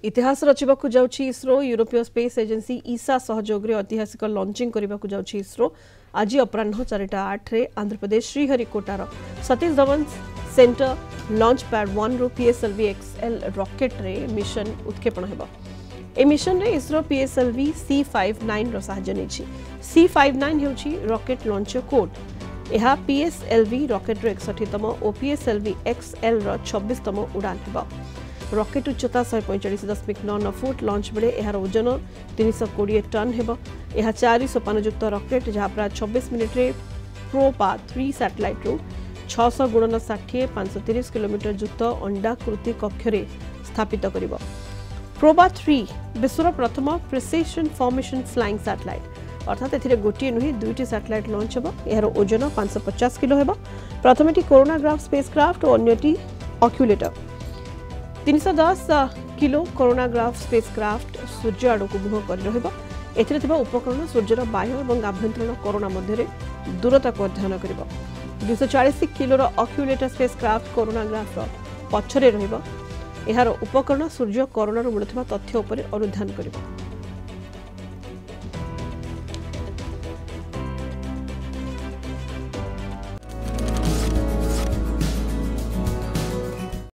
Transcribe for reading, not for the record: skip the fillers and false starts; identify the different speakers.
Speaker 1: इतिहास रचिबाकु जाउछि इसरो यूरोपीय space agency ईसा सहयोग रे ऐतिहासिक लॉन्चिंग करिबाकु जाउछि इसरो आज अपराह्न 4:08 रे आंध्र प्रदेश श्रीहरिकोटार Satish Dhawan centre launch pad 1 रो पीएसएलवी एक्सएल रॉकेट रे मिशन उत्क्षेपण हेबो। ए मिशन रे इसरो पीएसएलवी C59 रो सहायता नेछि। C59 हेउछि रॉकेट लॉन्चर कोड। एहा पीएसएलवी रॉकेट रो 61तम ओ पीएसएलवी एक्सएल रो 26तम उड़ान हेबो। रॉकेट उच्चता 145.99 फुट लॉन्च बेले एहार ओजन 320 टन हेबो। एहा 4 सोपानयुक्त रॉकेट जहाँ प्राय 26 मिनिट रे प्रोपा 3 सैटेलाइट रो 600 × 60 530 किलोमीटर युक्त अंडाकृति कक्षरे स्थापित करिबो। प्रोबा 3 विश्वर प्रथम प्रिसिशन फॉर्मेशन फ्लाइंग सैटेलाइट अर्थात एथिरे गोटिए नुहे दुईटी सैटेलाइट लॉन्च हेबो। एहार ओजन 550 किलो हेबो। प्रथमटी कोरोनाग्राफ स्पेसक्राफ्ट और अन्यटी ऑक्यूलेटर। 310 किलो कोरोनाग्राफ स्पेसक्राफ्ट सूर्य आड़क मुह कर रहिबो। एथिरे थिबा उपकरण सूर्यर बाह्य और आभ्यंतरण कोरोना मध्य दूरता को अध्ययन करिबो। 240 किलोर ऑक्यूलेटर स्पेसक्राफ्ट कोरोनाग्राफ पछरे रहिबो। एहार उपकरण सूर्य कोरोना मिलुवा तथ्य उपर अनुधान करिबो।